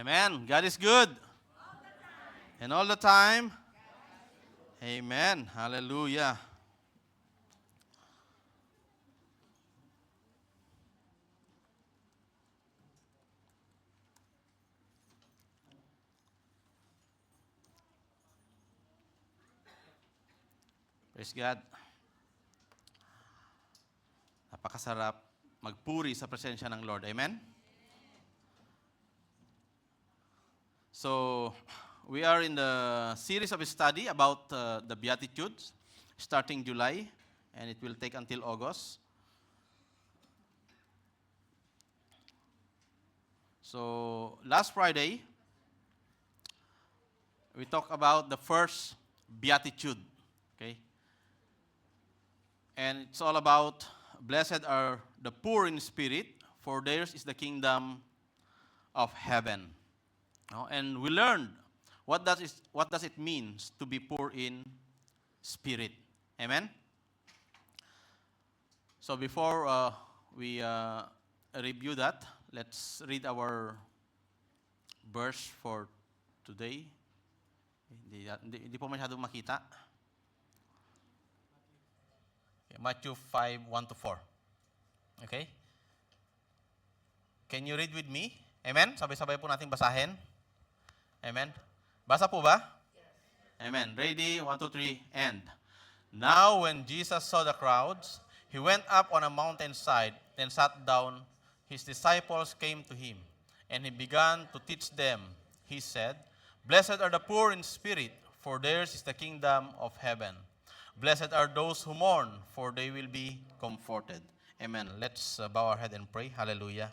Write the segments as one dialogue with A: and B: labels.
A: Amen. God is good. And all the time. Amen. Hallelujah. Praise God. Napakasarap magpuri sa presensya ng Lord. Amen? So, we are in the series of study about the Beatitudes, starting July, and it will take until August. So, last Friday, we talked about the first Beatitude. Okay? And it's all about, blessed are the poor in spirit, for theirs is the kingdom of heaven. And we learned what does it mean to be poor in spirit. Amen? So before we review that, let's read our verse for today. Hindi po masyadong makita. Okay, Matthew 5:1-4. Okay? Can you read with me? Amen? Sabay-sabay po natin basahin. Amen? Basa po ba? Yes. Amen. Ready? 1, 2, 3, and. Now when Jesus saw the crowds, he went up on a mountainside and sat down. His disciples came to him, and he began to teach them. He said, Blessed are the poor in spirit, for theirs is the kingdom of heaven. Blessed are those who mourn, for they will be comforted. Amen. Let's bow our head and pray. Hallelujah.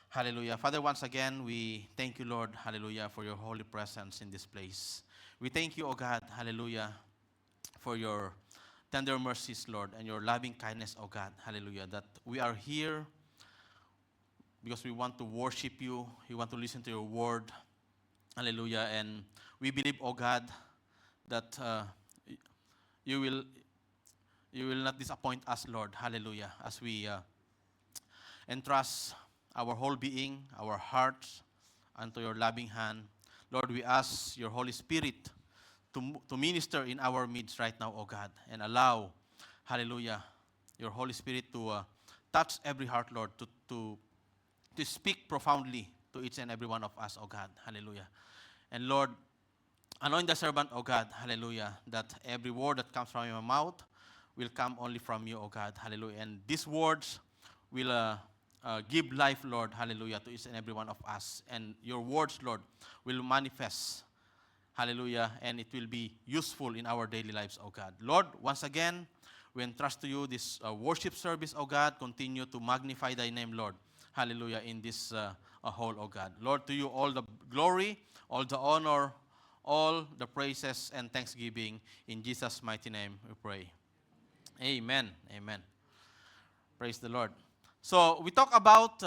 A: Hallelujah. Father, once again, we thank you, Lord, hallelujah, for your holy presence in this place. We thank you, O God, hallelujah, for your tender mercies, Lord, and your loving kindness, O God, hallelujah, that we are here because we want to worship you, we want to listen to your word, hallelujah, and we believe, O God, that you will not disappoint us, Lord, hallelujah, as we entrust our whole being, our hearts, unto your loving hand. Lord, we ask your Holy Spirit to minister in our midst right now, O God, and allow, hallelujah, your Holy Spirit to touch every heart, Lord, to speak profoundly to each and every one of us, O God, hallelujah. And Lord, anoint the servant, O God, hallelujah, that every word that comes from your mouth will come only from you, O God, hallelujah. And these words will give life, Lord, hallelujah, to each and every one of us. And your words, Lord, will manifest, hallelujah, and it will be useful in our daily lives, O God. Lord, once again, we entrust to you this worship service, O God. Continue to magnify thy name, Lord, hallelujah, in this whole, O God. Lord, to you all the glory, all the honor, all the praises and thanksgiving. In Jesus' mighty name we pray. Amen. Amen. Praise the Lord. So we talked about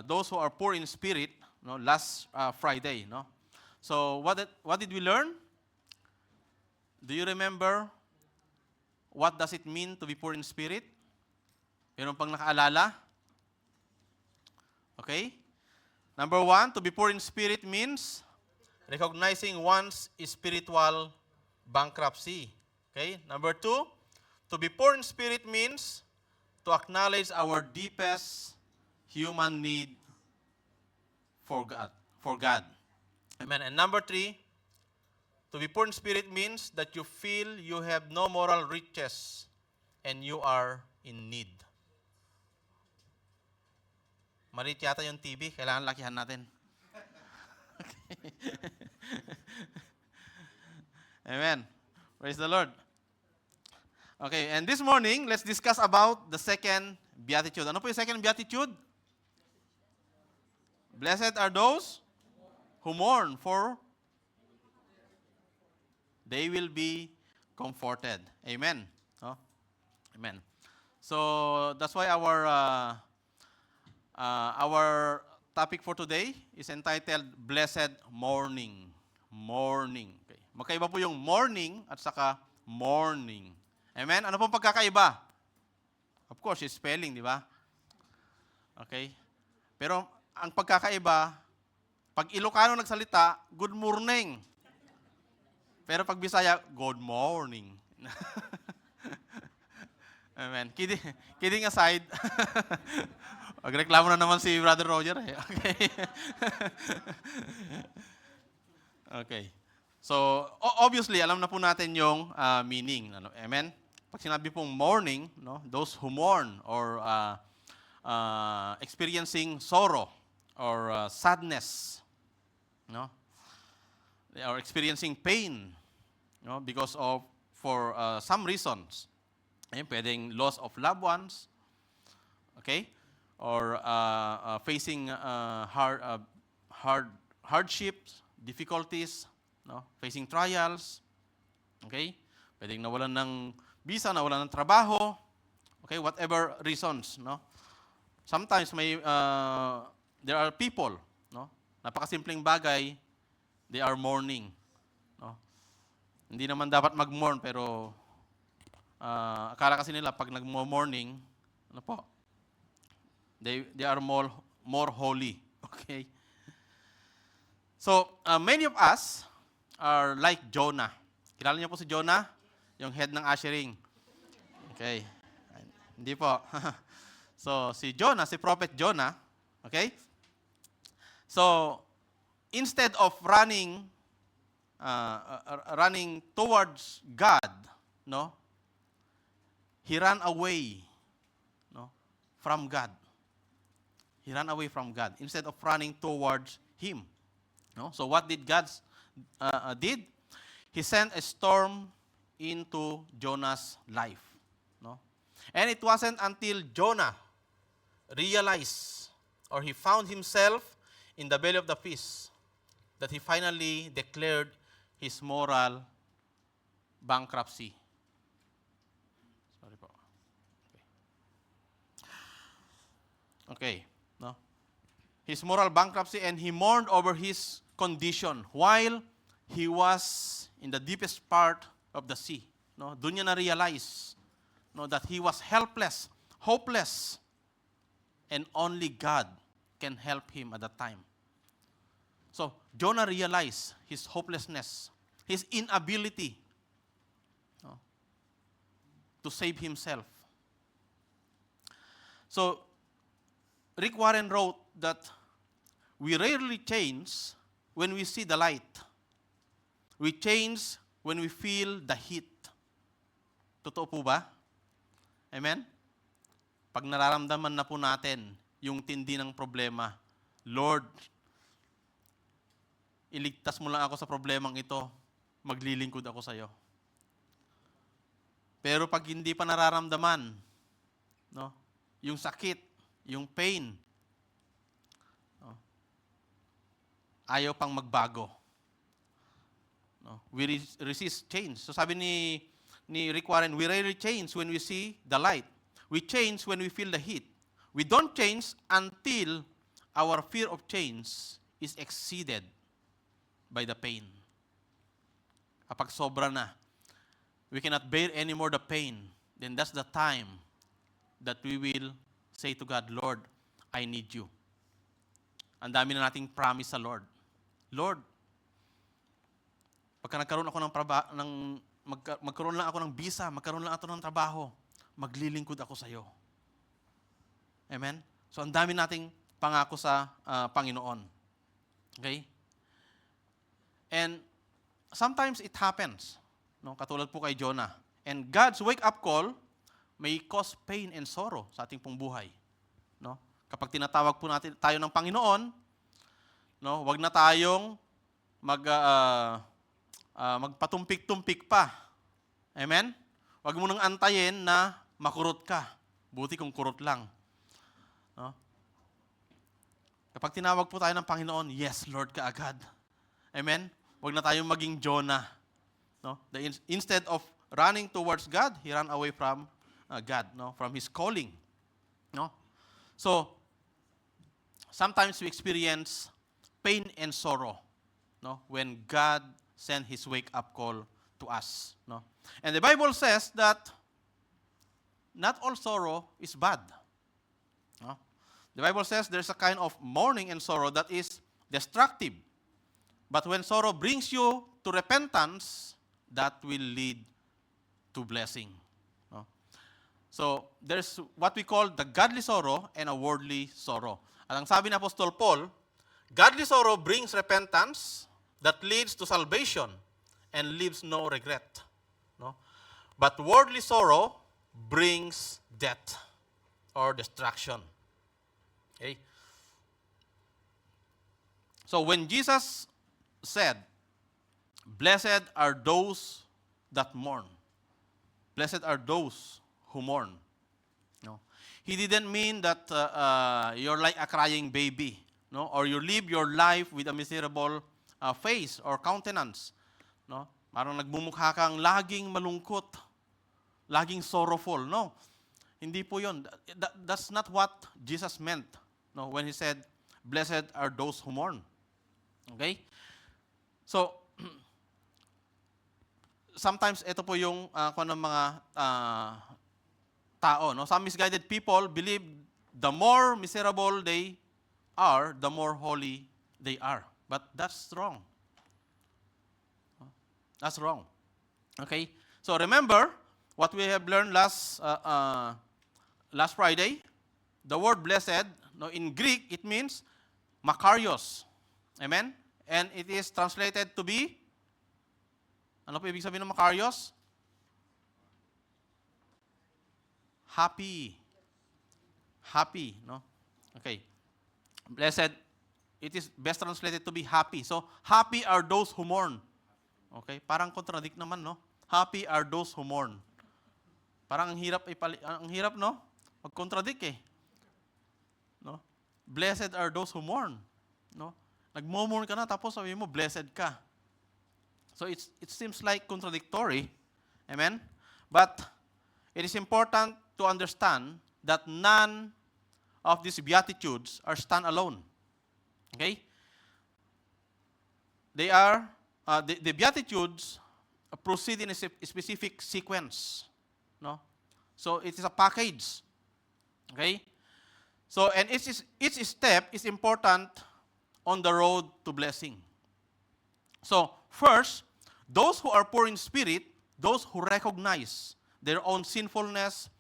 A: those who are poor in spirit, last Friday. So what did we learn? Do you remember what does it mean to be poor in spirit? Meron pang nakaalala? Okay? Number 1, to be poor in spirit means recognizing one's spiritual bankruptcy. Okay? Number 2, to be poor in spirit means to acknowledge our deepest human need for God. Amen. And number 3, to be poor in spirit means that you feel you have no moral riches and you are in need. Maliit yata yung TV, kailangan lakihan natin. Okay. Amen. Praise the Lord. Okay, and this morning, let's discuss about the second beatitude. Ano po yung second beatitude? Blessed are those who mourn, for they will be comforted. Amen. Oh? Amen. So that's why our topic for today is entitled Blessed Mourning. Mourning. Okay. Magkaiba po yung morning at saka morning. Amen? Ano pong pagkakaiba? Of course, it's spelling, di ba? Okay? Pero ang pagkakaiba, Pag Ilocano nagsalita, good morning. Pero pag Bisaya, good morning. Amen. Kidding aside. Magreklamo na naman si Brother Roger eh. Okay. Okay. So, obviously, alam na po natin yung meaning. Ano? Amen? Pag sinabi pong mourning, no, those who mourn or experiencing sorrow or sadness, no, they are experiencing pain, no, because of, for some reasons. Ayun, pwedeng loss of loved ones, okay? Or facing hardships, difficulties, no? Facing trials, okay? Pwedeng nawalan ng visa, nawalan ng trabaho, okay? Whatever reasons, no? Sometimes there are people, no? Napakasimpleng bagay, they are mourning, no? Hindi naman dapat mag-mourn, pero akala kasi nila pag nag-morning, ano po? They are more holy. Okay? So, many of us are like Jonah. Kilala niyo po si Jonah? Yung head ng ushering. Okay. Hindi po. So, si Jonah, si Prophet Jonah, okay? So, instead of running towards God, no? He ran away, no, from God. He ran away from God instead of running towards Him. No? So what did God did? He sent a storm into Jonah's life. No? And it wasn't until Jonah realized or he found himself in the belly of the fish that he finally declared his moral bankruptcy. Sorry po. Okay. No? His moral bankruptcy, and he mourned over his condition while he was in the deepest part of the sea. No? Doon niya na-realize, no, that he was helpless, hopeless, and only God can help him at that time. So, Jonah realized his hopelessness, his inability, no, to save himself. So, Rick Warren wrote that we rarely change when we see the light. We change when we feel the heat. Totoo po ba? Amen? Pag nararamdaman na po natin yung tindi ng problema, Lord, iligtas mo lang ako sa problemang ito, maglilingkod ako sa iyo. Pero pag hindi pa nararamdaman, no, yung sakit, yung pain, no, ayaw pang magbago. No, we resist change. So sabi ni Rick Warren, we rarely change when we see the light. We change when we feel the heat. We don't change until our fear of change is exceeded by the pain. Kapag sobra na, we cannot bear anymore the pain, then that's the time that we will say to God, Lord, I need you. Ang dami na nating promise sa Lord. Lord, pagka nagkaroon ako magkaroon lang ako ng visa, magkaroon lang ako ng trabaho, maglilingkod ako sa iyo. Amen? So, ang dami nating pangako sa Panginoon. Okay? And sometimes it happens. No? Katulad po kay Jonah. And God's wake-up call may cause pain and sorrow sa ating pong buhay. No? Kapag tinatawag po natin tayo ng Panginoon, no, wag na tayong magpatumpik-tumpik pa. Amen? Wag mo nang antayin na makurot ka. Buti kung kurot lang. No? Kapag tinawag po tayo ng Panginoon, yes, Lord, kaagad. Amen? Wag na tayong maging Jonah. No? Instead of running towards God, he ran away from God, no, from His calling, no. So sometimes we experience pain and sorrow, no, when God sent His wake-up call to us, no. And the Bible says that not all sorrow is bad. No? The Bible says there's a kind of mourning and sorrow that is destructive. But when sorrow brings you to repentance, that will lead to blessing. No? So, there's what we call the godly sorrow and a worldly sorrow. At ang sabi ni Apostol Paul, godly sorrow brings repentance that leads to salvation and leaves no regret. No? But worldly sorrow brings death or destruction. Okay? So when Jesus said, "Blessed are those that mourn," blessed are those who mourn. No, he didn't mean that you're like a crying baby, no, or you live your life with a miserable face or countenance, no. Parang nagmumukha kang laging malungkot, laging sorrowful. No, hindi po yun. That's not what Jesus meant, no, when he said, "Blessed are those who mourn." Okay? So, sometimes ito po yung kung ng mga tao. No? Some misguided people believe the more miserable they are, the more holy they are. But that's wrong. That's wrong. Okay? So remember what we have learned last Friday. The word blessed, no, in Greek, it means makarios. Amen? And it is translated to be, ano po ibig sabihin ng makarios? Happy. Happy, no? Okay. Blessed, it is best translated to be happy. So, happy are those who mourn. Okay? Parang contradict naman, no? Happy are those who mourn. Parang ang hirap, no? Mag-contradict eh. No? Blessed are those who mourn. No? Nagmo-mourn ka na, tapos sabi mo, blessed ka. So it seems like contradictory. Amen? But it is important to understand that none of these beatitudes are stand-alone. Okay? They are, the beatitudes proceed in a specific sequence. No? So it is a package. Okay? So, and each step is important on the road to blessing. So, first, those who are poor in spirit, those who recognize their own sinfulness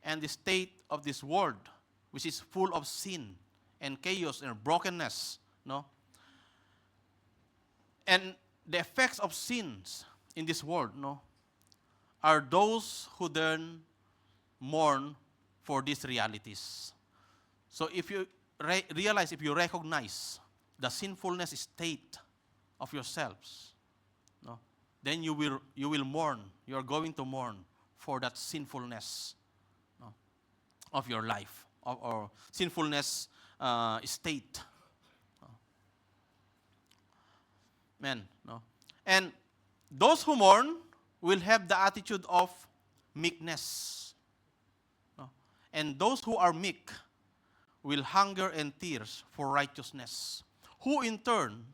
A: and the state of this world, which is full of sin and chaos and brokenness, no? And the effects of sins in this world, no, are those who then mourn for these realities. So if you realize, if you recognize the sinfulness state of yourselves, no, then you will mourn. You are going to mourn for that sinfulness, no, of your life, or sinfulness state. Amen. No? And those who mourn will have the attitude of meekness. No? And those who are meek will hunger and thirst for righteousness, who in turn,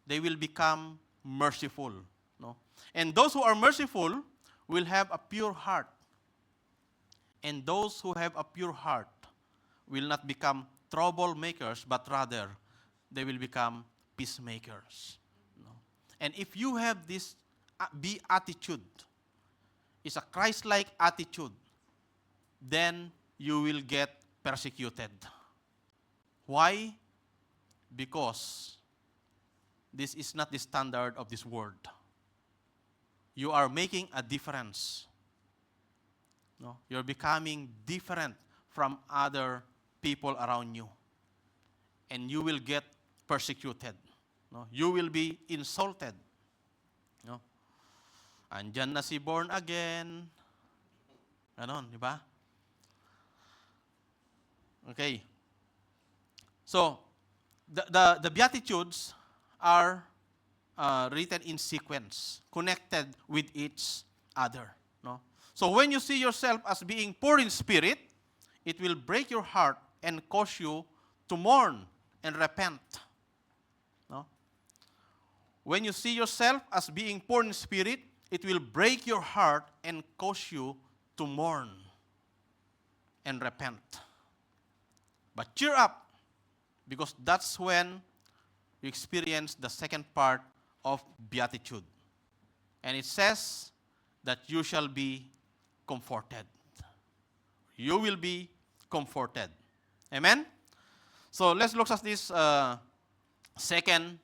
A: they will become merciful. No? And those who are merciful will have a pure heart. And those who have a pure heart will not become troublemakers, but rather they will become peacemakers. No? And if you have this attitude, it's a Christ-like attitude, then you will get persecuted. Why? Because this is not the standard of this world. You are making a difference. No? You're becoming different from other people around you. And you will get persecuted. No? You will be insulted. No? Andyan na si born again. Ganon, di ba? Okay. So, the Beatitudes are written in sequence, connected with each other. No? So when you see yourself as being poor in spirit, it will break your heart and cause you to mourn and repent. No? When you see yourself as being poor in spirit, it will break your heart and cause you to mourn and repent. But cheer up, because that's when you experience the second part of beatitude. And it says that you shall be comforted. You will be comforted. Amen? So let's look at this second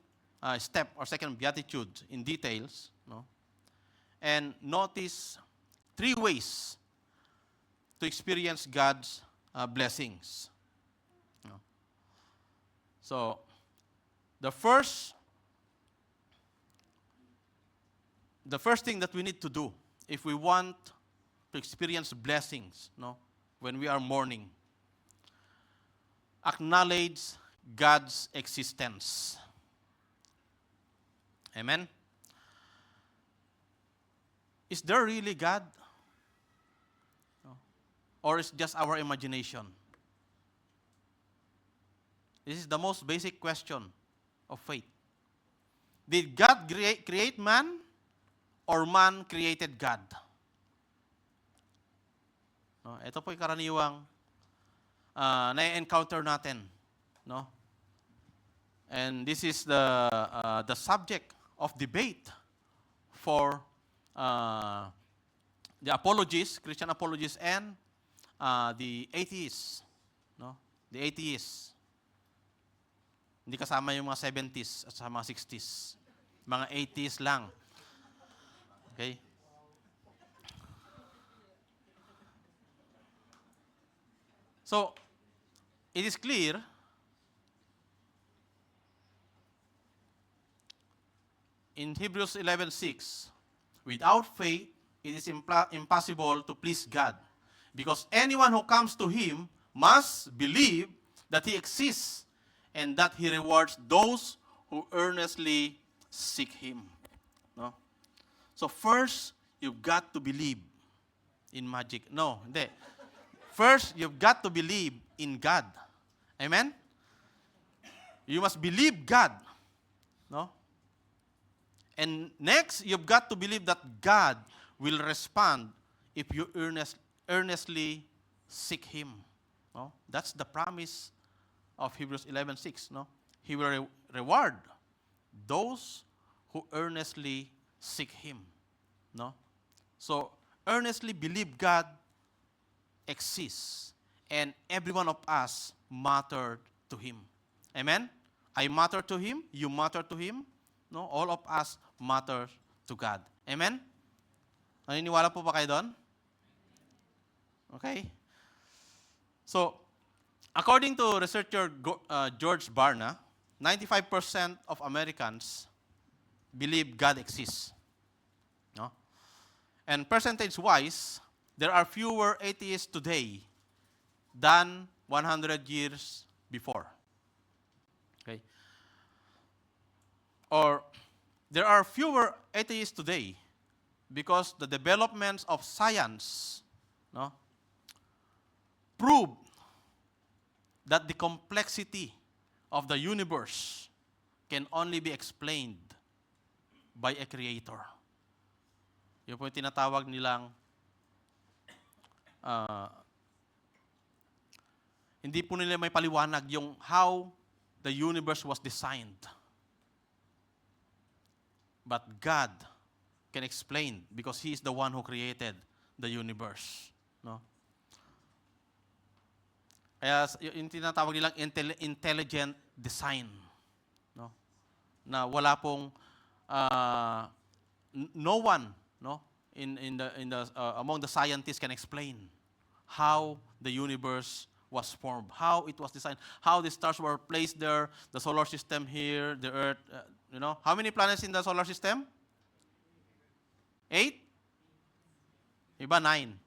A: step or second beatitude in details. No? And notice 3 ways to experience God's blessings. No? So, the first thing that we need to do if we want to experience blessings, no, when we are mourning, acknowledge God's existence. Amen? Is there really God? No? Or is it just our imagination? This is the most basic question of faith. Did God create man, or man created God? No, ito po yung karaniwang na-encounter natin, no? And this is the subject of debate for the apologists, Christian apologists, and the atheists, no? The atheists. Hindi kasama yung mga 70s at sa mga 60s. Mga 80s lang. Okay? So, it is clear in Hebrews 11:6, without faith, it is impossible to please God, because anyone who comes to Him must believe that He exists and that He rewards those who earnestly seek Him. No? So first, you've got to believe in magic. No, hindi. First, you've got to believe in God. Amen? You must believe God. No? And next, you've got to believe that God will respond if you earnestly seek Him. No? That's the promise of Hebrews 11:6. No? He will reward those who earnestly seek Him. No? So, earnestly believe God exists, and every one of us mattered to Him. Amen? I matter to Him, you matter to Him. No? All of us matter to God. Amen? Naniniwala po ba kayo doon? Okay. So, according to researcher George Barna, 95% of Americans believe God exists. No? And percentage-wise, there are fewer atheists today than 100 years before. Okay? Or there are fewer atheists today because the developments of science, no, prove that the complexity of the universe can only be explained by a creator. Yun po yung tinatawag nilang hindi po nila may paliwanag yung how the universe was designed. But God can explain because He is the one who created the universe. No? Kaya yung tinatawag nilang intelligent design. No? Na wala pong no one, no, among the scientists can explain how the universe was formed, how it was designed, how the stars were placed there, the solar system here, the Earth. You know, how many planets in the solar system? 8? Iba 9.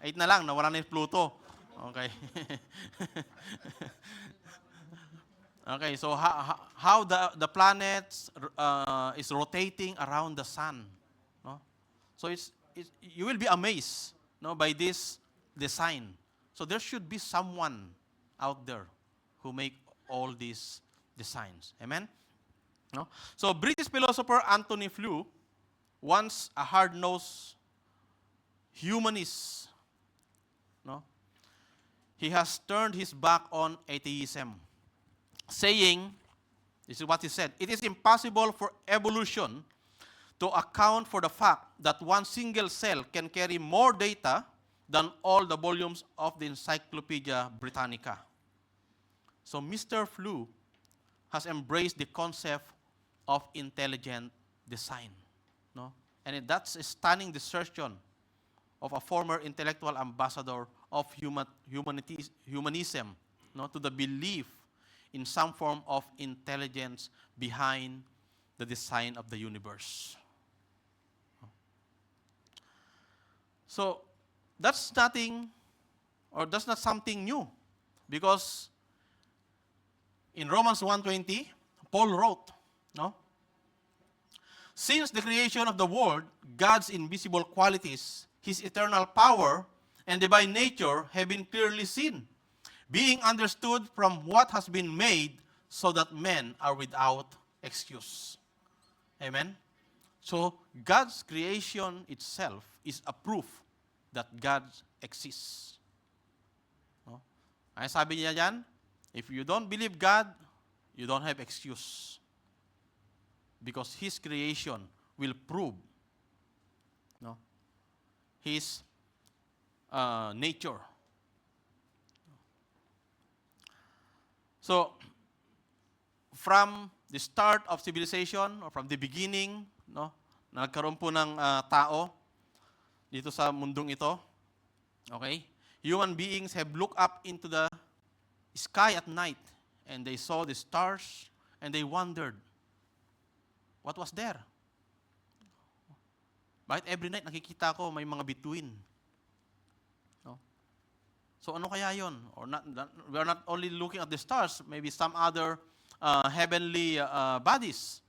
A: 8 na lang, nawala na yung Pluto. Okay. Okay, so how the planets is rotating around the sun, no? So you will be amazed, no, by this design. So there should be someone out there who make all these designs. Amen? No? So British philosopher Anthony Flew, once a hard-nosed humanist, no? He has turned his back on atheism, saying This is what he said. It is impossible for evolution to account for the fact that one single cell can carry more data than all the volumes of the Encyclopedia Britannica. So Mr. Flu has embraced the concept of intelligent design. No? And that's a stunning dissertation of a former intellectual ambassador of humanism, no, to the belief in some form of intelligence behind the design of the universe. So that's nothing, or that's not something new, because in Romans 1:20, Paul wrote, no? Since the creation of the world, God's invisible qualities, His eternal power, and divine nature have been clearly seen, being understood from what has been made, so that men are without excuse. Amen? So, God's creation itself is a proof that God exists. No? Ay sabi niya dyan, if you don't believe God, you don't have excuse. Because His creation will prove, no, His nature. So, from the start of civilization, or from the beginning, no, nagkaroon po ng tao dito sa mundong ito, okay? Human beings have looked up into the sky at night, and they saw the stars, and they wondered, what was there? Bakit every night nakikita ko may mga bituin? No? So ano kaya yon? Or we are not only looking at the stars, maybe some other heavenly bodies.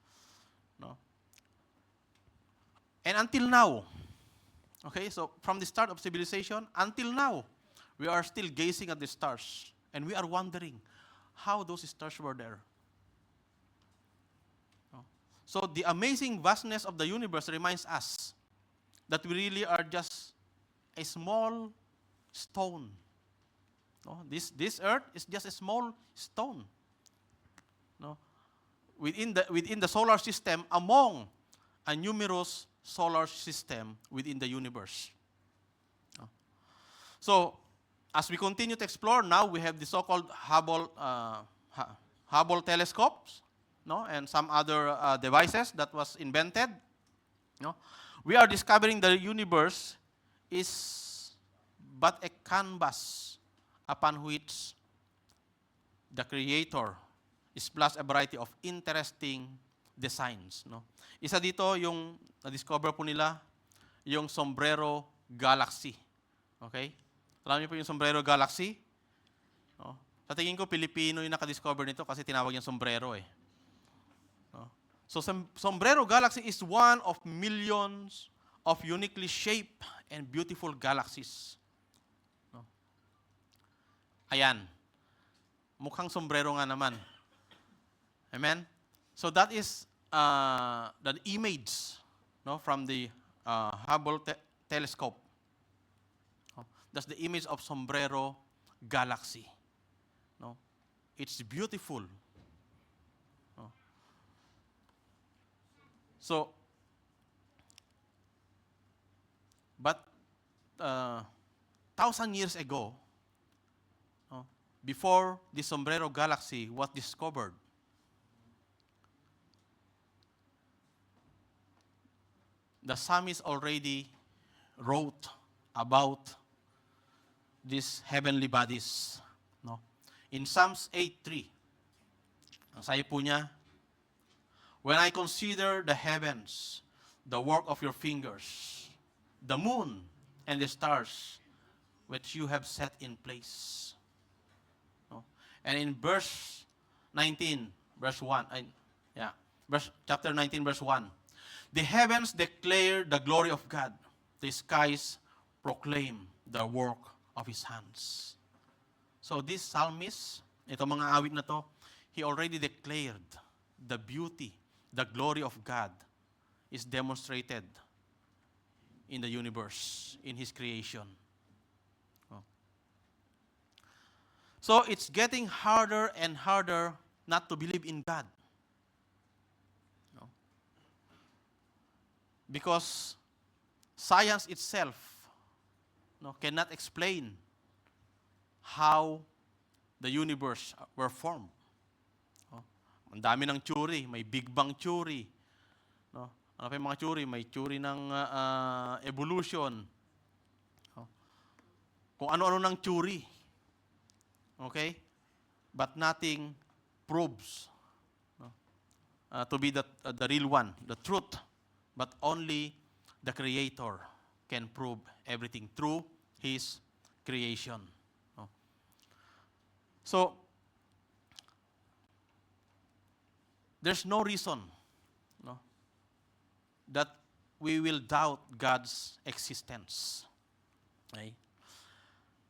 A: No? And until now, okay, so from the start of civilization until now, we are still gazing at the stars, and we are wondering how those stars were there. So the amazing vastness of the universe reminds us that we really are just a small stone. No? This earth is just a small stone. No? Within the solar system, among a numerous solar system within the universe. No? So, as we continue to explore, now we have the so-called Hubble telescopes, no, and some other devices that was invented. No, we are discovering the universe is but a canvas upon which the Creator is plus a variety of interesting designs. No, isa dito yung na-discover po nila, yung Sombrero Galaxy. Okay, alam niyo po yung Sombrero Galaxy? No? Sa tingin ko, Pilipino yung naka-discover nito kasi tinawag yung sombrero eh. So, Sombrero Galaxy is one of millions of uniquely shaped and beautiful galaxies. No? Ayan. Mukhang sombrero nga naman. Amen? So, that is the image, no, from the Hubble telescope. That's the image of Sombrero Galaxy. No? It's beautiful. So, but 1,000 years ago, before the Sombrero Galaxy was discovered, the psalmist already wrote about these heavenly bodies. No? In Psalms 8:3, ang sabi po niya, when I consider the heavens, the work of your fingers, the moon and the stars, which you have set in place. No? And in verse 19, verse 1, chapter 19, verse 1, the heavens declare the glory of God. The skies proclaim the work of His hands. So this psalmist, itong mga awit na to, he already declared the beauty, the glory of God is demonstrated in the universe, in His creation. So it's getting harder and harder not to believe in God. Because science itself cannot explain how the universe were formed. Ang dami ng theory, may Big Bang theory. Ano pa yung mga theory? May theory ng evolution. Kung ano-ano ng theory. Okay? But nothing proves to be the real one, the truth. But only the Creator can prove everything through His creation. So, there's no reason that we will doubt God's existence. Okay?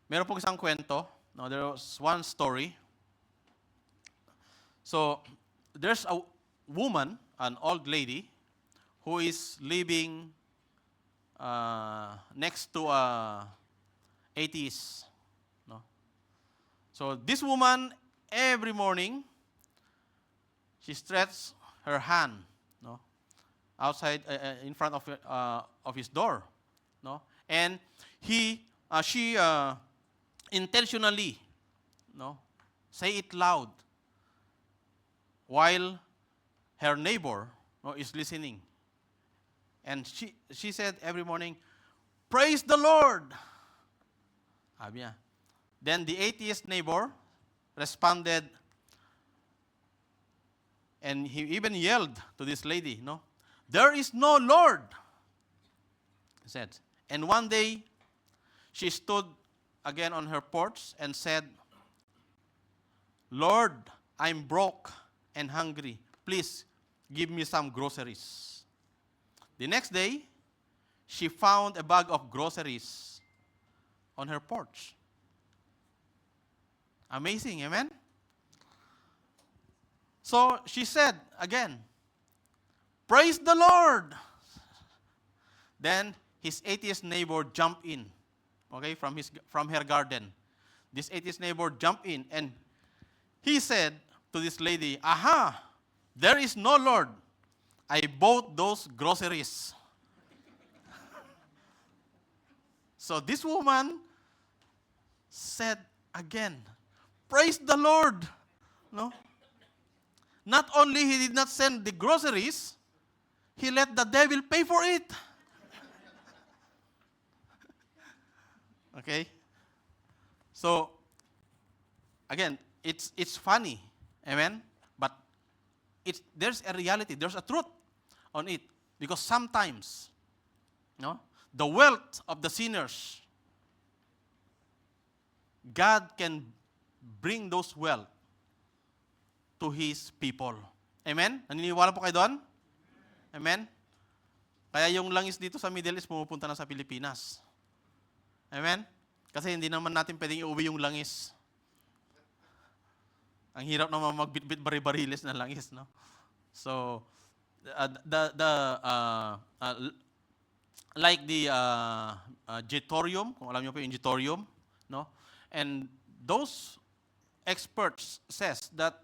A: Meron pong isang kwento. There was one story. So, there's a woman, an old lady, who is living next to a atheist. So, this woman, every morning, she stretches her hand outside, in front of his door. And she intentionally say it loud while her neighbor is listening. And she said every morning, "Praise the Lord." Sabi niya. Then the atheist neighbor responded, and he even yelled to this lady, "There is no Lord," he said. And one day, she stood again on her porch and said, "Lord, I'm broke and hungry. Please give me some groceries." The next day, she found a bag of groceries on her porch. Amazing, amen? So she said again, "Praise the Lord." Then his atheist neighbor jumped in, from her garden. This atheist neighbor jumped in and he said to this lady, "Aha, there is no Lord. I bought those groceries." So this woman said again, "Praise the Lord." Not only he did not send the groceries, he let the devil pay for it. Okay? So, again, it's funny. Amen? But there's a reality, there's a truth on it. Because sometimes, the wealth of the sinners, God can bring those wealth to His people. Amen? Naniniwala po kayo doon? Amen? Kaya yung langis dito sa Middle East pumupunta na sa Pilipinas. Amen? Kasi hindi naman natin pwedeng iuwi yung langis. Ang hirap naman magbitbit bari-bariles na langis, no? So, like the Jetorium, kung alam niyo po yung Jetorium, and those experts says that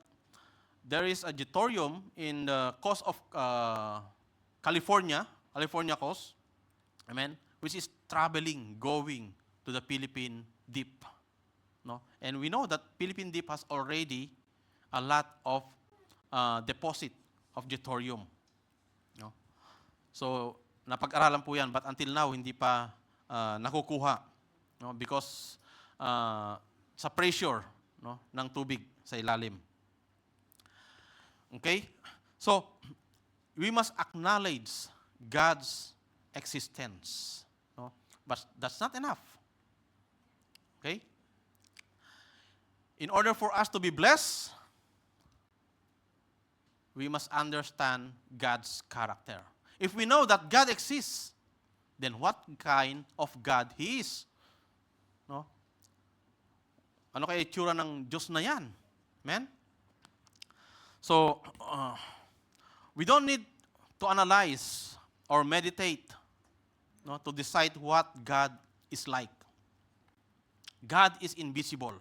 A: there is a Jetorium in the coast of California coast, amen, which is going to the Philippine Deep. And we know that Philippine Deep has already a lot of deposit of Jetorium. So, napag-aralan po yan, but until now, hindi pa nakukuha. Because sa pressure ng tubig sa ilalim. Okay? So, we must acknowledge God's existence. But that's not enough. Okay? In order for us to be blessed, we must understand God's character. If we know that God exists, then what kind of God He is? Ano kaya itsura ng Diyos na yan? Amen? So, we don't need to analyze or meditate to decide what God is like. God is invisible.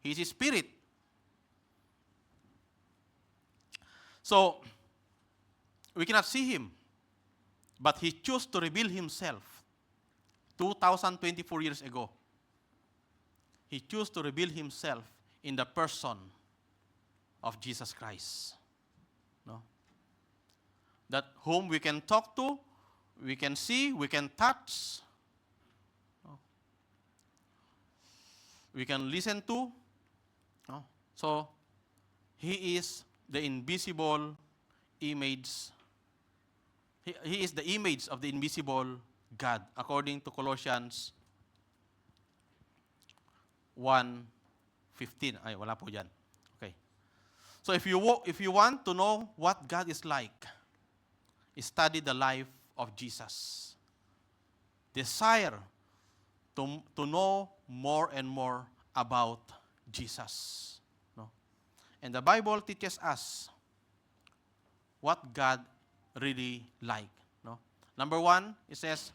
A: He is a spirit. So, we cannot see Him. But He chose to reveal Himself 2024 years ago. He chose to reveal Himself in the person of Jesus Christ. No? That whom we can talk to, we can see, we can touch, no? We can listen to. No? So, He is the invisible image. He is the image of the invisible God, according to Colossians 1:15. Ay, wala po dyan. Okay. So if you want to know what God is like, study the life of Jesus. Desire to know more and more about Jesus. No? And the Bible teaches us what God really like. No? Number one, it says,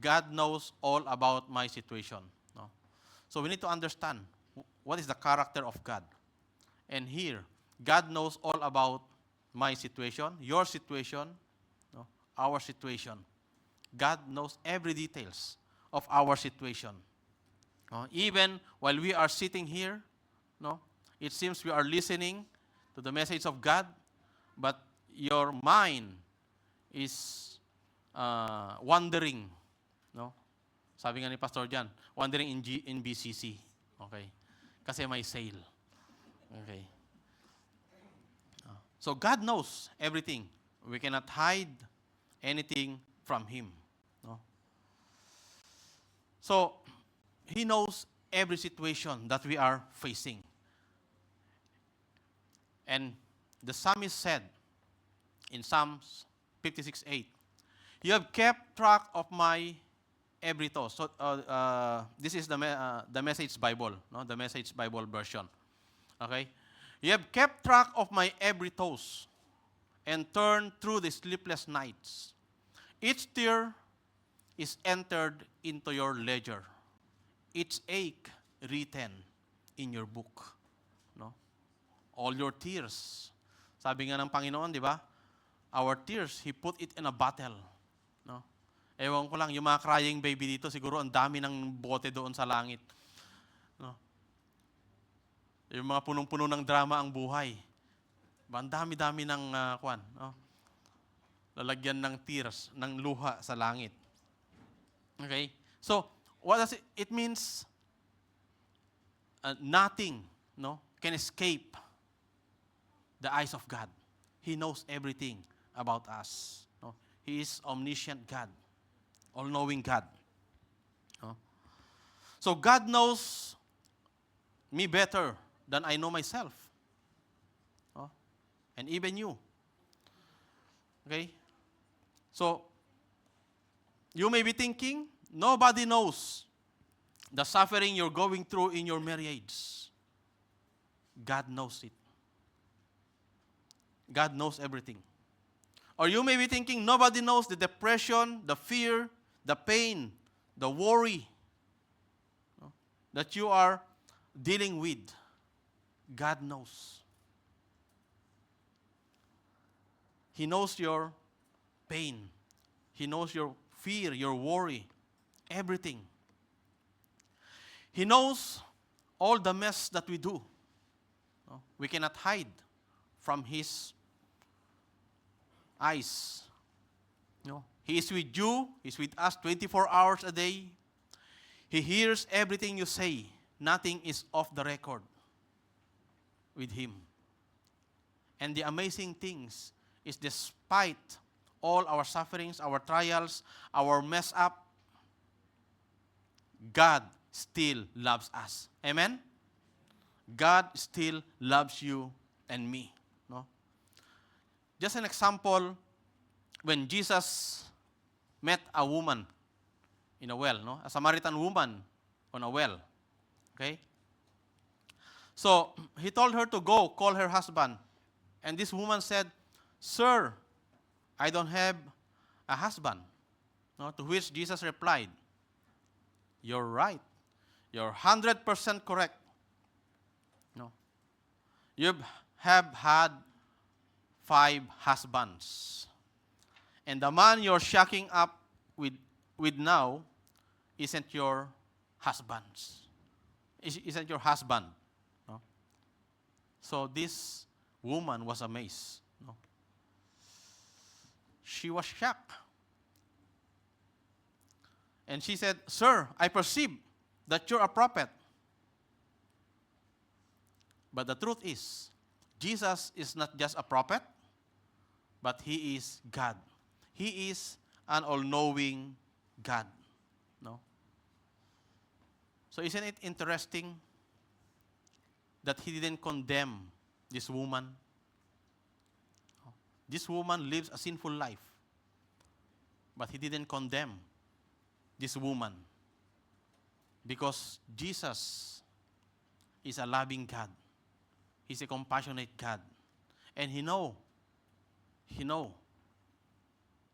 A: God knows all about my situation. No? So we need to understand what is the character of God. And here, God knows all about my situation, your situation, no? Our situation. God knows every details of our situation. Even while we are sitting here, no, it seems we are listening to the message of God, but your mind is wandering. No? Sabi nga ni Pastor Jan, wandering in BCC. Okay? Kasi may sale. Okay? So God knows everything. We cannot hide anything from Him. No? So, He knows every situation that we are facing. And the psalmist said in Psalms 56:8, you have kept track of my every thought. So, this is the Message Bible, no? The Message Bible version. Okay? You have kept track of my every thought and turned through the sleepless nights. Each tear is entered into your ledger. Each ache written in your book. No? All your tears. Sabi nga ng Panginoon, di ba? Our tears, He put it in a bottle. No? Ewan ko lang, yung mga crying baby dito, siguro ang dami ng bote doon sa langit. No? Yung mga punong-puno ng drama ang buhay. Ang dami-dami ng no? Lalagyan ng tears, ng luha sa langit. Okay? So, what does it? It means nothing, no, can escape the eyes of God. He knows everything about us. No? He is omniscient God, all-knowing God. No? So God knows me better than I know myself. No? And even you. Okay? So, you may be thinking, nobody knows the suffering you're going through in your marriage. God knows it. God knows everything. Or you may be thinking, nobody knows the depression, the fear, the pain, the worry, no, that you are dealing with. God knows. He knows your pain. He knows your fear, your worry, everything. He knows all the mess that we do. No? We cannot hide from His eyes. No? He is with you. He is with us 24 hours a day. He hears everything you say. Nothing is off the record with Him. And the amazing things is despite all our sufferings, our trials, our mess up, God still loves us. Amen? God still loves you and me. No? Just an example, when Jesus met a woman in a well, no? A Samaritan woman on a well. Okay? So, He told her to go call her husband. And this woman said, Sir, I don't have a husband. No? To which Jesus replied, you're right. You're 100% correct. No? You have had 5 husbands. And the man you're shacking up with now isn't your husband's. Isn't your husband. No? So this woman was amazed. No? She was shocked. And she said, Sir, I perceive that you're a prophet. But the truth is, Jesus is not just a prophet, but He is God. He is an all-knowing God. No? So isn't it interesting that He didn't condemn this woman? This woman lives a sinful life, but He didn't condemn this woman because Jesus is a loving God. He's a compassionate God. And He know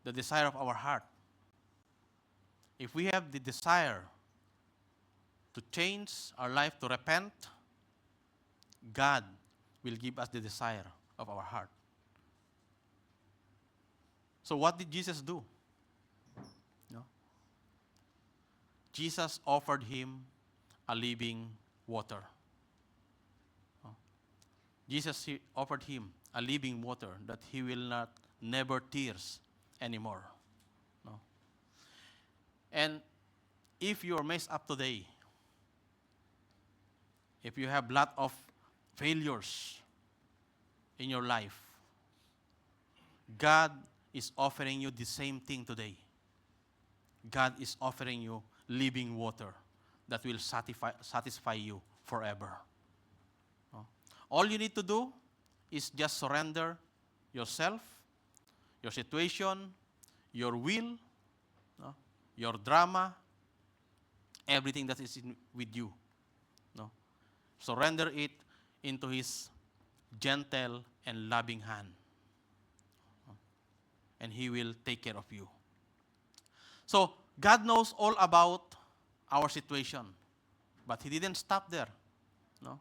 A: the desire of our heart. If we have the desire to change our life, to repent, God will give us the desire of our heart. So what did Jesus do? No? Jesus offered him a living water. No? Jesus offered him a living water that he will not never thirst anymore. No? And if you are messed up today, if you have a lot of failures in your life, God is offering you the same thing today. God is offering you living water that will satisfy you forever. No? All you need to do is just surrender yourself, your situation, your will, no? Your drama, everything that is with you. No? Surrender it into His gentle and loving hand. And He will take care of you. So, God knows all about our situation. But He didn't stop there. No?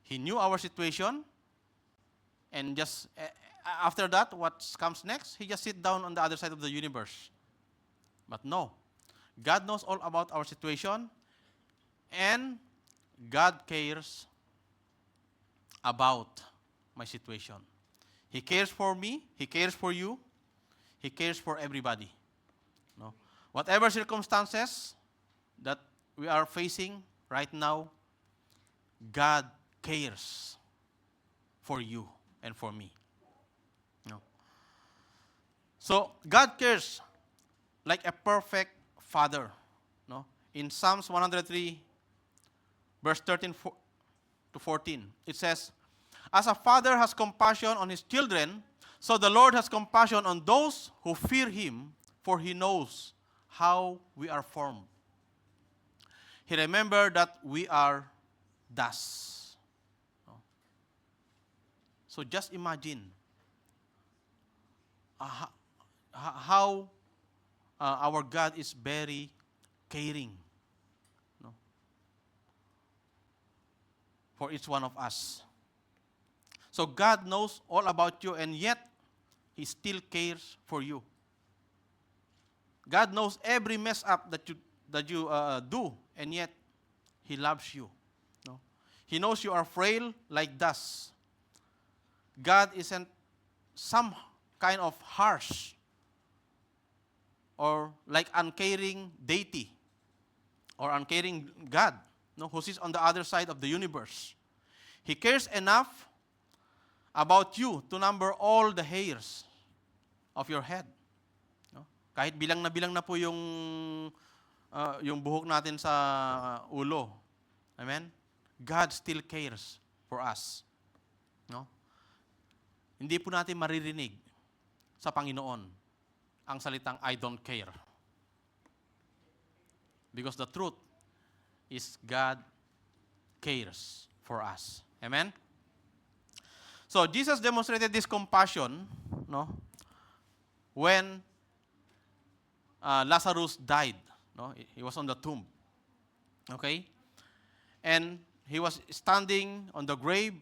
A: He knew our situation. And just after that, what comes next? He just sit down on the other side of the universe. But no. God knows all about our situation. And God cares about my situation. He cares for me. He cares for you. He cares for everybody. No? Whatever circumstances that we are facing right now, God cares for you and for me. No? So, God cares like a perfect father. No? In Psalms 103, verse 13 to 14, it says, As a father has compassion on his children, so the Lord has compassion on those who fear Him, for He knows how we are formed. He remembered that we are dust. So just imagine how our God is very caring, no, for each one of us. So God knows all about you, and yet He still cares for you. God knows every mess up that you do, and yet He loves you. No? He knows you are frail like dust. God isn't some kind of harsh or like uncaring deity or uncaring God, no, who sits on the other side of the universe. He cares enough about you to number all the hairs of your head. No? Kahit bilang na po yung buhok natin sa ulo. Amen? God still cares for us. No? Hindi po natin maririnig sa Panginoon ang salitang I don't care. Because the truth is God cares for us. Amen? So Jesus demonstrated this compassion, no, when Lazarus died. No, he was on the tomb. Okay, and he was standing on the grave.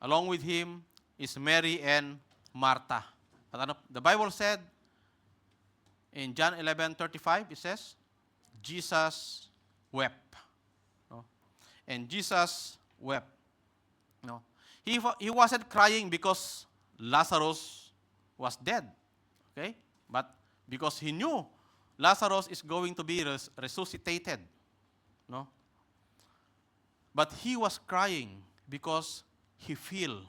A: Along with him is Mary and Martha. At ano, the Bible said in John 11:35, it says, Jesus wept. No? And Jesus wept. No? He wasn't crying because Lazarus was dead. Okay? But because he knew Lazarus is going to be resuscitated. No? But he was crying because he feel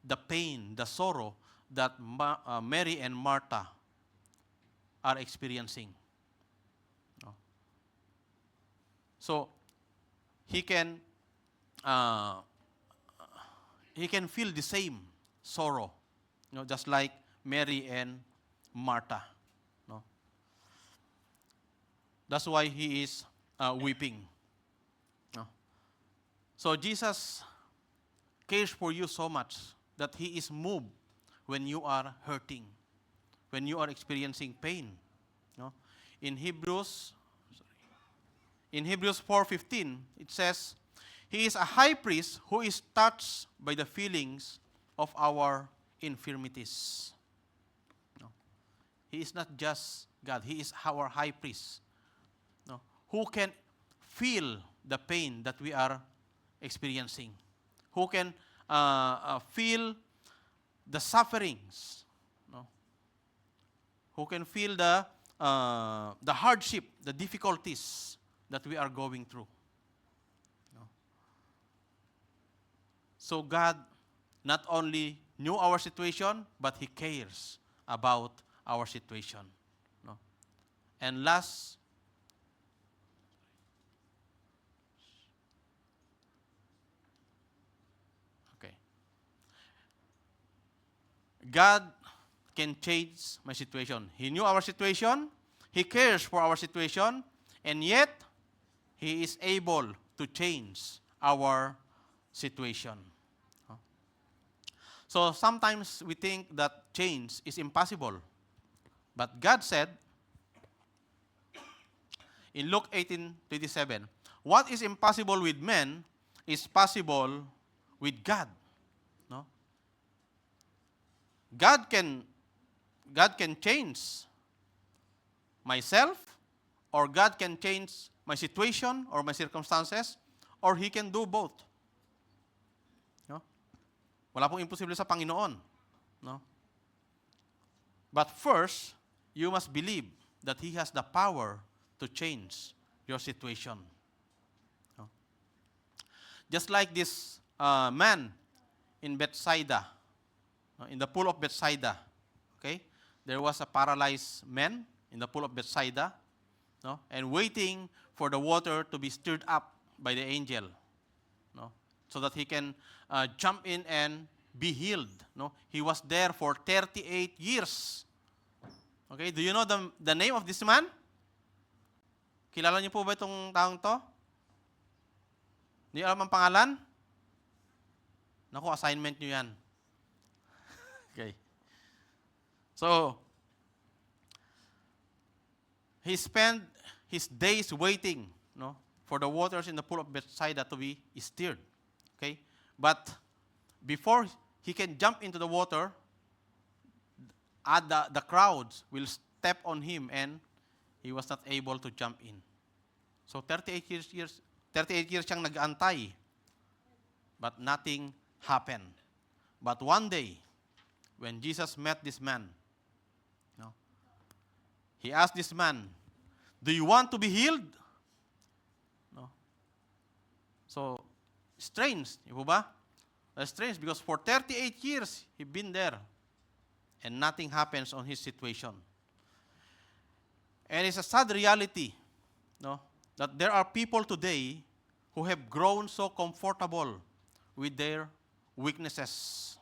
A: the pain, the sorrow that Mary and Martha are experiencing. No? So he can feel the same sorrow, just like Mary and Martha. No? That's why he is weeping. No? So Jesus cares for you so much that he is moved when you are hurting, when you are experiencing pain. No? In Hebrews 4:15, it says, he is a high priest who is touched by the feelings of our infirmities. No? He is not just God. He is our high priest. No? Who can feel the pain that we are experiencing? Who can feel the sufferings? No? Who can feel the hardship, the difficulties that we are going through? No? So God not only knew our situation, but he cares about our situation. No? And last, God can change my situation. He knew our situation. He cares for our situation. And yet, he is able to change our situation. So sometimes we think that change is impossible. But God said in Luke 18:27, what is impossible with men is possible with God. No? God can change myself, or God can change my situation or my circumstances, or He can do both. No? Wala pong imposible sa Panginoon. No? But first, you must believe that He has the power to change your situation. No? Just like this man in Bethsaida, in the pool of Bethsaida, okay? There was a paralyzed man in the pool of Bethsaida, no? And waiting for the water to be stirred up by the angel, no? So that he can jump in and be healed. No? He was there for 38 years. Okay, do you know the name of this man? Kilala niyo po ba itong taong to? Hindi alam ang pangalan? Naku, assignment niyo yan. Okay. So, he spent his days waiting, no, for the waters in the pool of Bethsaida to be stirred. Okay? But before he can jump into the water, the crowds will step on him and he was not able to jump in. So 38 years siyang nag-aantay. But nothing happened. But one day, when Jesus met this man, no, he asked this man, do you want to be healed? No. So, strange, di ba? Strange because for 38 years, he'd been there and nothing happens on his situation. And it's a sad reality, no, that there are people today who have grown so comfortable with their weaknesses.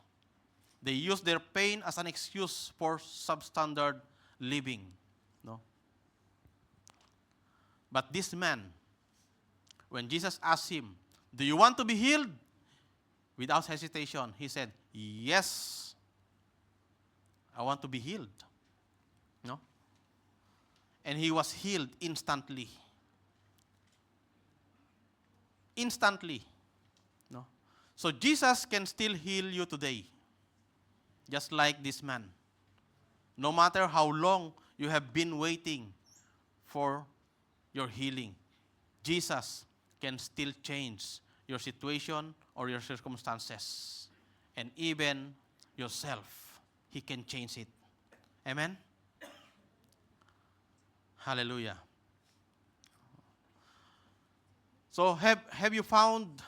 A: They use their pain as an excuse for substandard living. No? But this man, when Jesus asked him, do you want to be healed? Without hesitation, he said, yes, I want to be healed. No? And he was healed instantly. Instantly. No? So Jesus can still heal you today. just like this man. No matter how long you have been waiting for your healing, Jesus can still change your situation or your circumstances. And even yourself, He can change it. Amen? Hallelujah. So have you found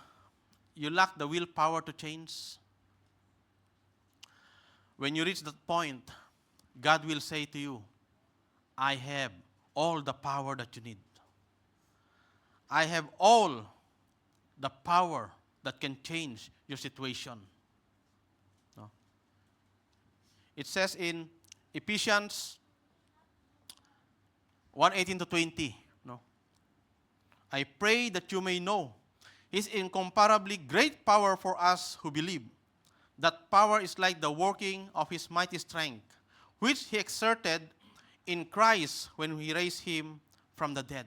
A: you lack the willpower to change? When you reach that point, God will say to you, I have all the power that you need. I have all the power that can change your situation. No? It says in Ephesians 1:18 to 20, no? I pray that you may know His incomparably great power for us who believe. That power is like the working of His mighty strength, which He exerted in Christ when He raised Him from the dead.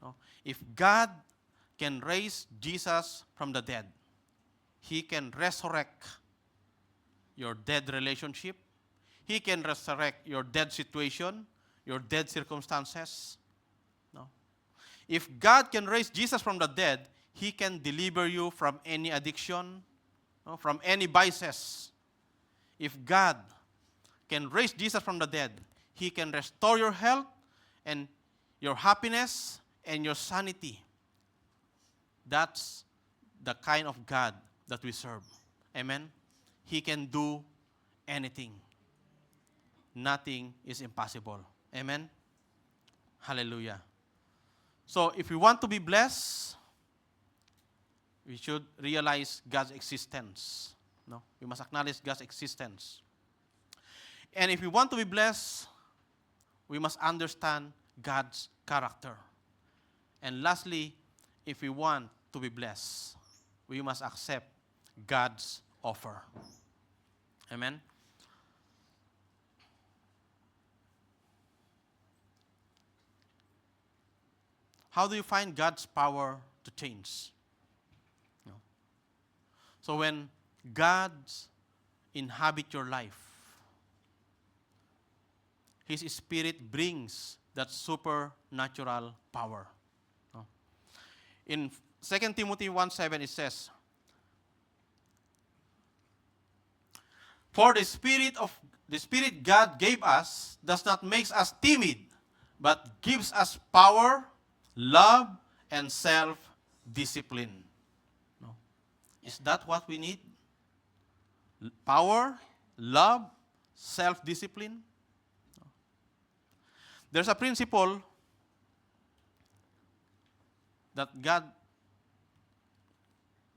A: No? If God can raise Jesus from the dead, He can resurrect your dead relationship. He can resurrect your dead situation, your dead circumstances. No? If God can raise Jesus from the dead, He can deliver you from any addiction, no, from any vices. If God can raise Jesus from the dead, He can restore your health and your happiness and your sanity. That's the kind of God that we serve. Amen? He can do anything. Nothing is impossible. Amen? Hallelujah. So if we want to be blessed, we should realize God's existence. No? We must acknowledge God's existence. And if we want to be blessed, we must understand God's character. And lastly, if we want to be blessed, we must accept God's offer. Amen? How do you find God's power to change? No. So when God inhabits your life, His Spirit brings that supernatural power. No. In 2 Timothy 1:7 it says, for the Spirit God gave us does not make us timid, but gives us power, love, and self-discipline. No? Is that what we need? Power, love, self-discipline? No. There's a principle that God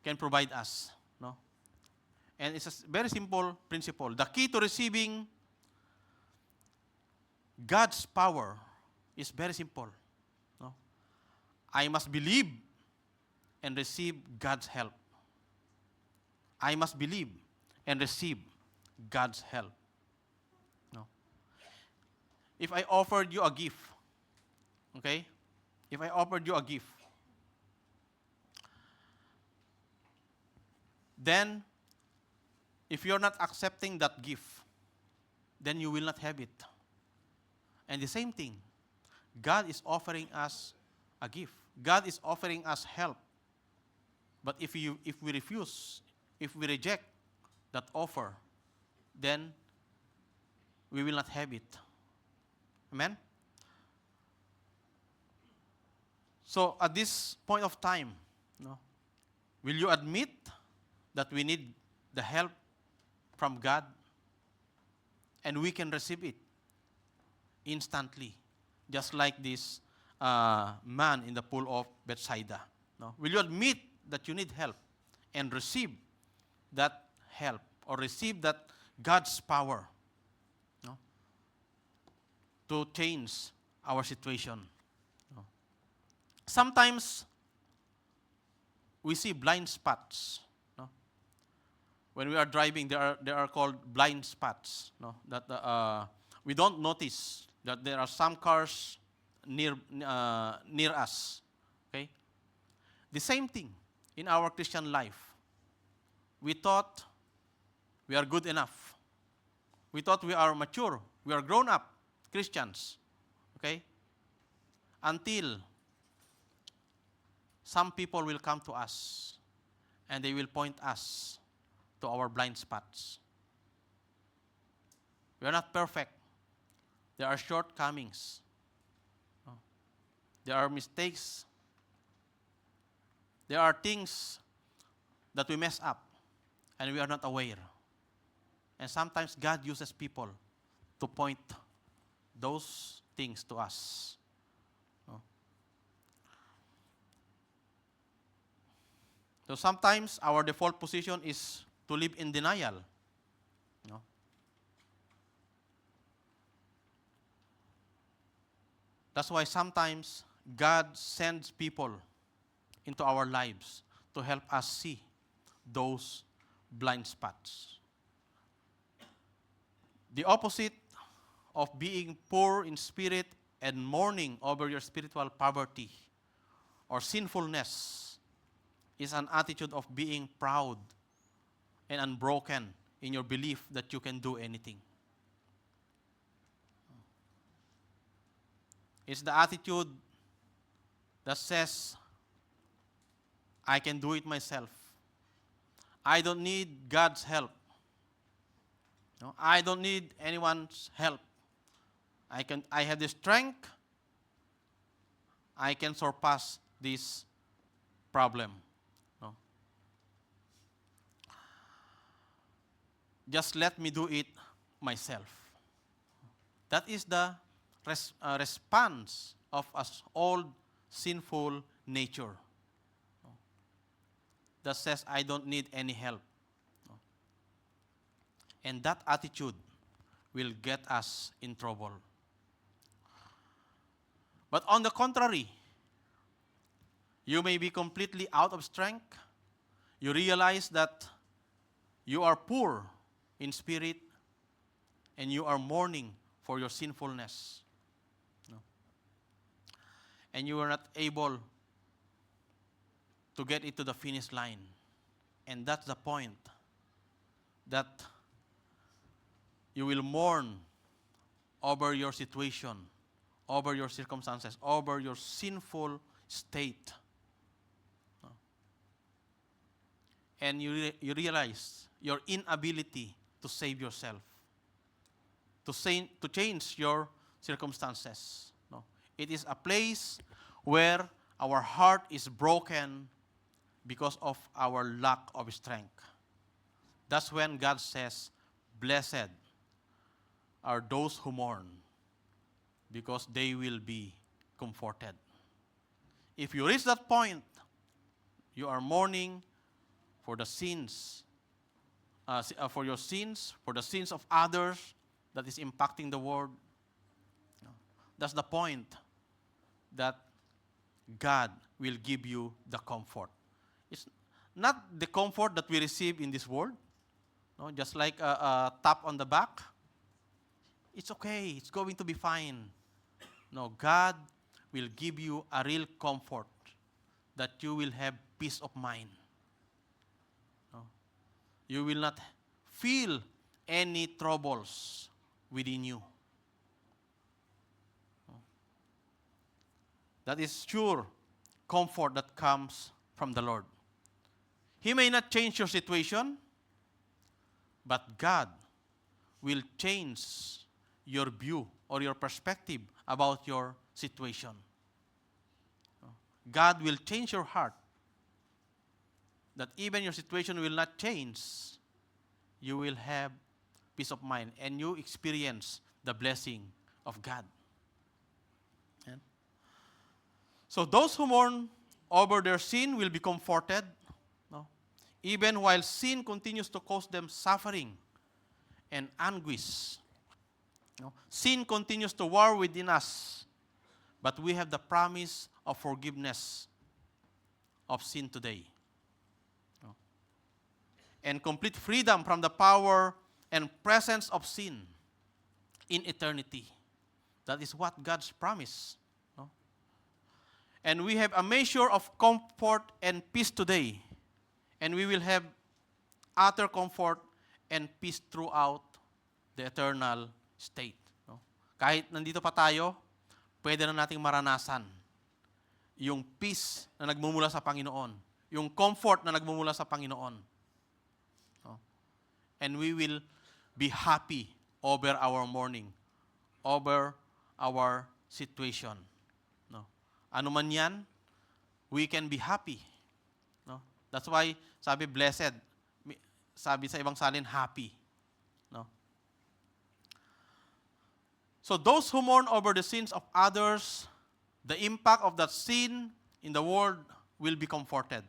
A: can provide us. No? And it's a very simple principle. The key to receiving God's power is very simple. No? I must believe and receive God's help. I must believe and receive God's help. No? If I offered you a gift, okay? If I offered you a gift, then if you're not accepting that gift, then you will not have it. And the same thing, God is offering us a gift. God is offering us help. But if we refuse, if we reject that offer, then we will not have it. Amen? So at this point of time, no, will you admit that we need the help from God? And we can receive it instantly, just like this man in the pool of Bethsaida. No? Will you admit that you need help and receive that help or receive that God's power, no, to change our situation? No? Sometimes we see blind spots. No? When we are driving, there are called blind spots. No? That we don't notice that there are some cars near us. Okay? The same thing in our Christian life. We thought we are good enough. We thought we are mature. We are grown up Christians. Okay? Until some people will come to us and they will point us to our blind spots. We are not perfect. There are shortcomings. There are mistakes. There are things that we mess up and we are not aware. And sometimes God uses people to point those things to us. So sometimes our default position is to live in denial. That's why sometimes God sends people into our lives to help us see those blind spots. The opposite of being poor in spirit and mourning over your spiritual poverty or sinfulness is an attitude of being proud and unbroken in your belief that you can do anything. It's the attitude that says, I can do it myself. I don't need God's help. I don't need anyone's help. I have the strength. I can surpass this problem. Just let me do it myself. That is the response of us old sinful nature that says, I don't need any help. And that attitude will get us in trouble. But on the contrary, you may be completely out of strength. You realize that you are poor in spirit and you are mourning for your sinfulness. And you are not able to get it to the finish line. And that's the point, that you will mourn over your situation, over your circumstances, over your sinful state. And you realize your inability to save yourself, to change your circumstances. It is a place where our heart is broken because of our lack of strength. That's when God says, blessed are those who mourn, because they will be comforted. If you reach that point, you are mourning for the sins, for your sins, for the sins of others that is impacting the world. That's the point that God will give you the comfort. It's not the comfort that we receive in this world, just like a tap on the back. It's okay, it's going to be fine. No, God will give you a real comfort that you will have peace of mind. You will not feel any troubles within you. That is sure comfort that comes from the Lord. He may not change your situation, but God will change your view or your perspective about your situation. God will change your heart, that even your situation will not change. You will have peace of mind and you experience the blessing of God. So those who mourn over their sin will be comforted, even while sin continues to cause them suffering and anguish. Sin continues to war within us, but we have the promise of forgiveness of sin today. And complete freedom from the power and presence of sin in eternity. That is what God's promise. And we have a measure of comfort and peace today. And we will have utter comfort and peace throughout the eternal state. No? Kahit nandito pa tayo, pwede na nating maranasan yung peace na nagmumula sa Panginoon, yung comfort na nagmumula sa Panginoon. No? And we will be happy over our mourning, over our situation. No? Ano man yan, we can be happy. No? That's why sabi blessed. Sabi sa ibang salin, happy. No? So those who mourn over the sins of others, the impact of that sin in the world will be comforted.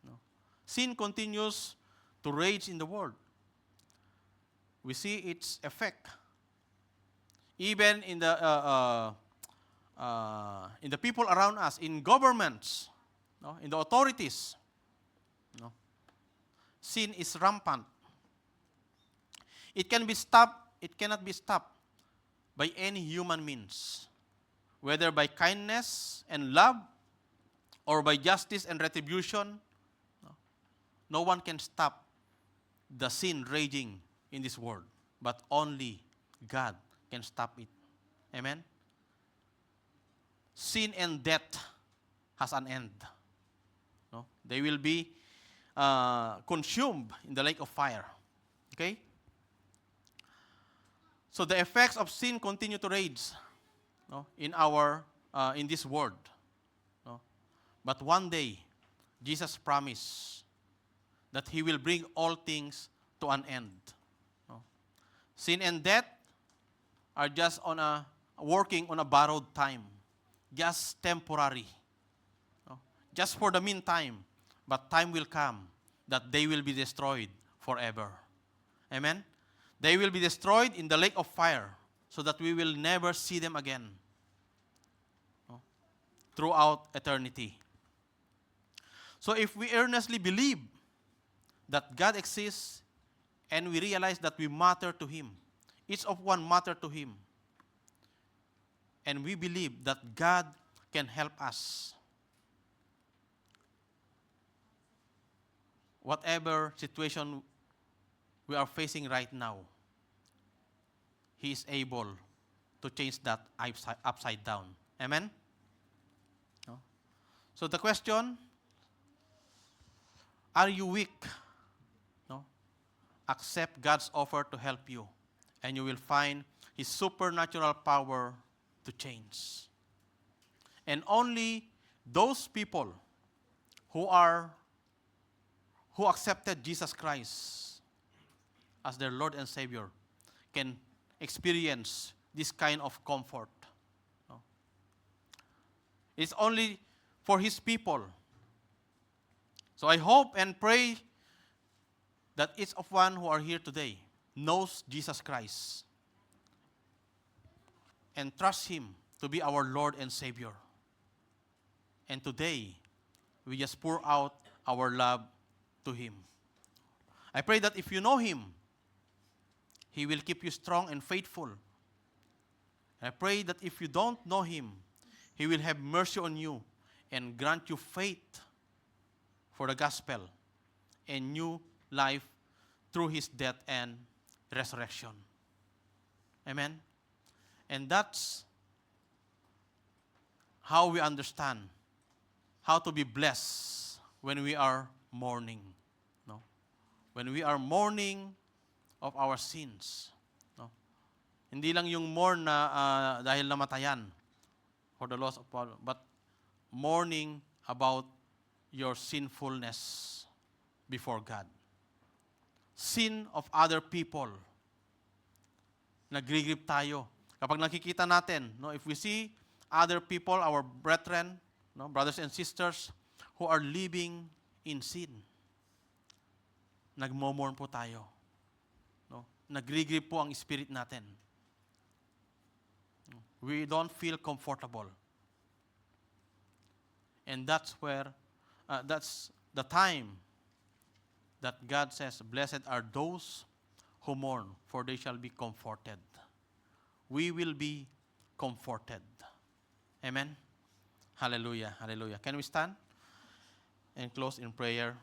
A: No? Sin continues to rage in the world. We see its effect. Even in the people around us, in governments, no? In the authorities, no? Sin is rampant. It can be stopped, it cannot be stopped by any human means, whether by kindness and love or by justice and retribution. No one can stop the sin raging in this world, but only God can stop it. Amen? Sin and death has an end. No? They will be consumed in the lake of fire. Okay? So the effects of sin continue to rage, no, in this world. No? But one day, Jesus promised that He will bring all things to an end. No? Sin and death are just working on a borrowed time, just temporary, no? Just for the meantime. But time will come that they will be destroyed forever. Amen? They will be destroyed in the lake of fire so that we will never see them again, no? Throughout eternity. So if we earnestly believe that God exists and we realize that we matter to Him, each of one matter to Him, and we believe that God can help us, whatever situation we are facing right now, He is able to change that upside down. Amen? No? So the question, are you weak? No? Accept God's offer to help you, and you will find His supernatural power to change. And only those people who accepted Jesus Christ as their Lord and Savior can experience this kind of comfort. No? It's only for His people. So I hope and pray that each of one who are here today knows Jesus Christ and trust Him to be our Lord and Savior. And today, we just pour out our love to Him. I pray that if you know Him, He will keep you strong and faithful. I pray that if you don't know Him, He will have mercy on you and grant you faith for the gospel and new life through His death and resurrection. Amen? And that's how we understand how to be blessed when we are mourning. No? When we are mourning of our sins. No? Hindi lang yung mourn na dahil namatayan for the loss of Paul, but mourning about your sinfulness before God. Sin of other people. Nagre-grieve tayo. Kapag nakikita natin, no, if we see other people, our brethren, no, brothers and sisters who are living in sin, nagmo-mourn po tayo. No? Nagre-grieve po ang spirit natin. We don't feel comfortable. And that's the time that God says, blessed are those who mourn, for they shall be comforted. We will be comforted. Amen? Hallelujah, hallelujah. Can we stand and close in prayer?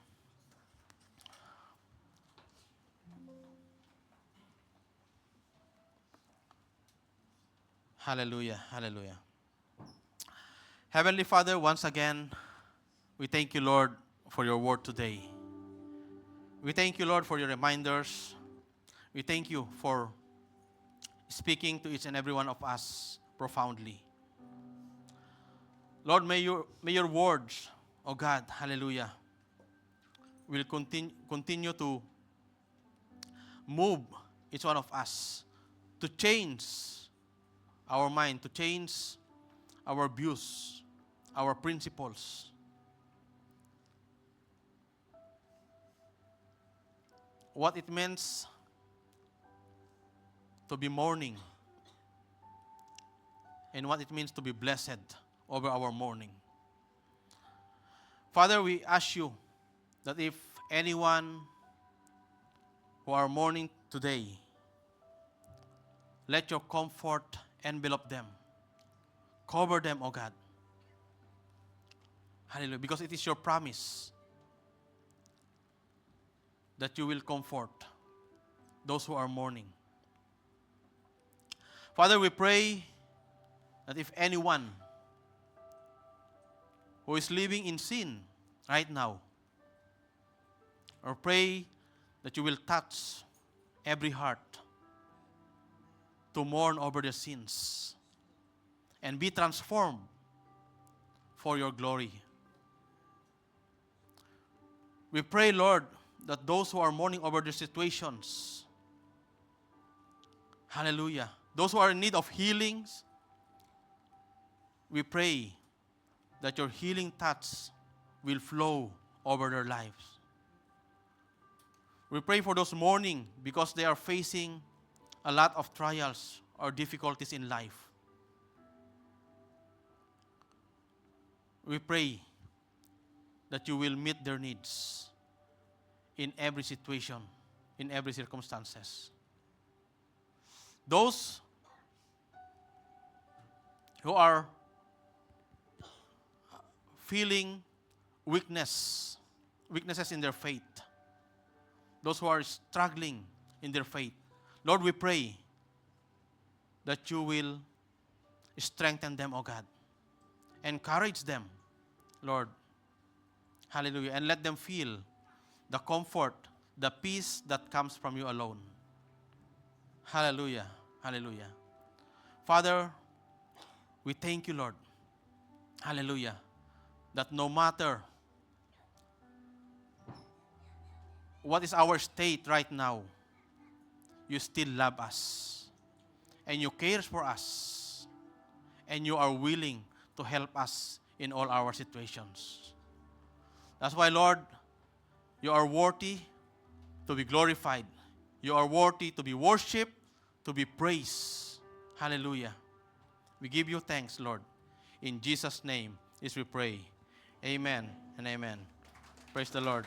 A: Hallelujah. Hallelujah. Heavenly Father, once again, we thank you, Lord, for your word today. We thank you, Lord, for your reminders. We thank you for speaking to each and every one of us profoundly. Lord, may your words, oh God, hallelujah, will continue to move each one of us to change our mind, to change our views, our principles. What it means to be mourning and what it means to be blessed over our mourning. Father, we ask you that if anyone who are mourning today, let your comfort envelop them. Cover them, O God. Hallelujah. Because it is your promise that you will comfort those who are mourning. Father, we pray that if anyone who is living in sin right now, or pray that you will touch every heart to mourn over their sins and be transformed for your glory. We pray, Lord, that those who are mourning over their situations, hallelujah, those who are in need of healings, we pray that your healing touch will flow over their lives. We pray for those mourning because they are facing a lot of trials or difficulties in life. We pray that you will meet their needs in every situation, in every circumstances. Those who are feeling weaknesses in their faith, those who are struggling in their faith, Lord, we pray that you will strengthen them, O God. Encourage them, Lord. Hallelujah. And let them feel the comfort, the peace that comes from you alone. Hallelujah. Hallelujah. Father, we thank you, Lord. Hallelujah. That no matter what is our state right now, you still love us. And you care for us. And you are willing to help us in all our situations. That's why, Lord, you are worthy to be glorified. You are worthy to be worshipped, to be praised. Hallelujah. We give you thanks, Lord. In Jesus' name is we pray. Amen and amen. Praise the Lord.